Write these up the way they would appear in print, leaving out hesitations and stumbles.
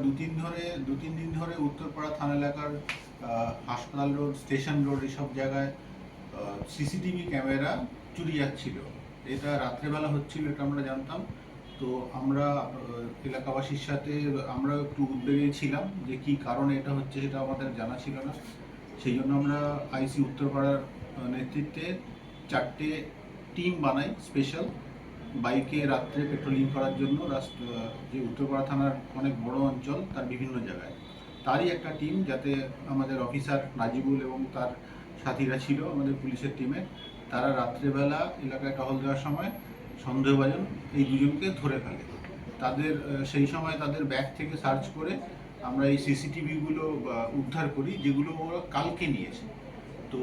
দু তিন দিন ধরে উত্তরপাড়া থানা এলাকার হাসপাতাল রোড, স্টেশন রোড এসব জায়গায় সিসিটিভি ক্যামেরা চুরি যাচ্ছিল। এটা রাত্রেবেলা হচ্ছিল, এটা আমরা জানতাম। তো আমরা এলাকাবাসীর সাথে আমরা একটু উদ্বেগে ছিলাম যে কী কারণে এটা হচ্ছে, সেটা আমাদের জানা ছিল না। সেই জন্য আমরা আইসি উত্তরপাড়ার নেতৃত্বে 4টে টিম বানাই স্পেশাল, বাইকে রাত্রে পেট্রোলিং করার জন্য যে উত্তরপাড়া থানার অনেক বড় অঞ্চল তার বিভিন্ন জায়গায়। তারই একটা টিম, যাতে আমাদের অফিসার নাজিবুল এবং তার সাথীরা ছিল আমাদের পুলিশের টিমে, তারা রাত্রেবেলা এলাকায় টহল দেওয়ার সময় সন্দেহভাজন এই দুজনকে ধরে ফেলে। তাদের সেই সময় তাদের ব্যাগ থেকে সার্চ করে আমরা এই সিসিটিভিগুলো উদ্ধার করি, যেগুলো ওরা কালকে নিয়েছে। তো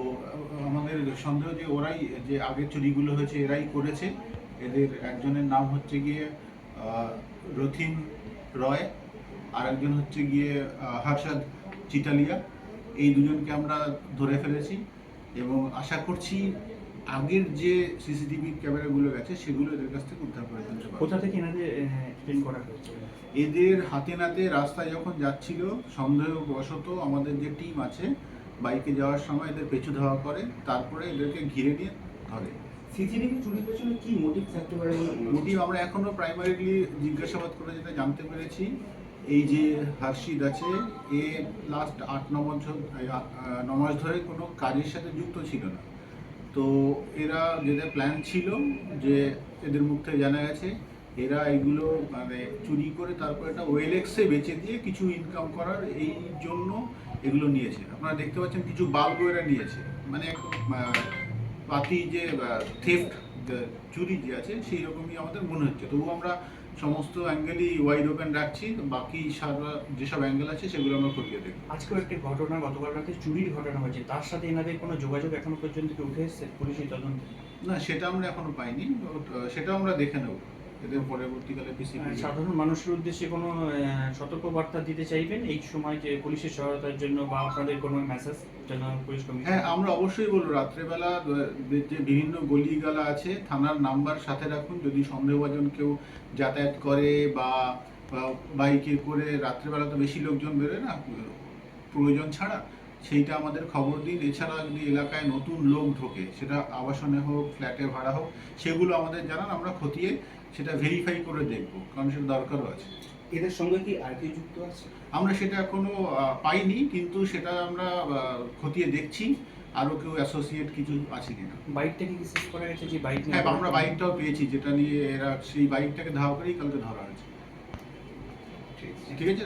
আমাদের সন্দেহ যে ওরাই, যে আগের চুরিগুলো হয়েছে এরাই করেছে। এদের একজনের নাম হচ্ছে গিয়ে রথিন রয়, আর একজন হচ্ছে গিয়ে হর্ষদ চিটালিয়া। এই দুজনকে আমরা ধরে ফেলেছি এবং আশা করছি আগের যে সিসিটিভি ক্যামেরাগুলো গেছে সেগুলো এদের কাছ থেকে উদ্ধার করে ফেলতে পারবো। কোথা থেকে এনাদের ট্রেন করা হয়েছে? এদের হাতে নাতে রাস্তায় যখন যাচ্ছিল, সন্দেহবশত আমাদের যে টিম আছে বাইকে যাওয়ার সময় এদের পেছু ধাওয়া করে, তারপরে এদেরকে ঘিরে নিয়ে ধরে। সিসিটিভি চুরির পেছনে কি মোটিভ থাকতে পারে বলে মোটিভ আমরা এখনো প্রাইমারিলি জিজ্ঞাসাবাদ করে যেটা জানতে পেরেছি, এই যে হর্ষিদ আছে, এ লাস্ট 8-9 মাস ধরে কোনো কাজের সাথে যুক্ত ছিল না। তো এরা যেটা প্ল্যান ছিল, যে এদের মুখ থেকে জানা গেছে এরা এগুলো মানে চুরি করে তারপর এটা ওয়েলএক্সে বেচে দিয়ে কিছু ইনকাম করার এই জন্য এগুলো নিয়েছে। আপনারা দেখতে পাচ্ছেন কিছু বাল্ব এরা নিয়েছে, মানে পাতি যে থেফট চুরি যে আছে সেই রকমই আমাদের মনে হচ্ছে। তবু আমরা সমস্ত অ্যাঙ্গেলই ওয়াইড ওপেন রাখছি, বাকি সারা যেসব অ্যাঙ্গেল আছে সেগুলো আমরা খতিয়ে দেখব। আজকেও একটি ঘটনা, গতকাল রাতে চুরির ঘটনা হয়েছে, তার সাথে এনাদের কোনো যোগাযোগ এখনো পর্যন্ত কি উঠে এসেছে পুলিশের তদন্তে? না, সেটা আমরা এখনো পাইনি, সেটা আমরা দেখে নেব এদের পরবর্তীকালে পিসিবি। সাধারণ মানুষের উদ্দেশ্যে কোনো সতর্ক বার্তা দিতে চাইবেন এই সময়, যে পুলিশের সহায়তার জন্য বা আপনাদের কোনো মেসেজ যেন পুলিশ কমিশন? হ্যাঁ, আমরা অবশ্যই বলবো রাত্রেবেলা যে বিভিন্ন গলিগালা আছে থানার নাম্বার সাথে রাখুন। যদি সন্দেহভাজন কেউ যাতায়াত করে বা বাইকে করে, রাত্রেবেলা তো বেশি লোকজন বেরোয় না প্রয়োজন ছাড়া, সেইটা আমাদের খবর দিন। এছাড়া যদি এলাকায় নতুন লোক ঢোকে, সেটা আবাসনে হোক, ফ্ল্যাটে ভাড়া হোক, সেগুলো আমাদের জানান, আমরা খতিয়ে সেটা ভেরিফাই করে দেখব, কারণ সেটা দরকারও আছে। এদের সঙ্গে কি আর কেউ যুক্ত আছে? আমরা সেটা এখনো পাইনি, কিন্তু সেটা আমরা খতিয়ে দেখছি আরও কেউ অ্যাসোসিয়েট কিছু আছে কিনা। বাইকটাকে কি সিজ করা গেছে? যে বাইক? হ্যাঁ, আমরা বাইকটাও পেয়েছি, যেটা নিয়ে এরা সেই বাইকটাকে ধাওয়া করেই কালকে ধরা হয়েছে। ঠিক আছে।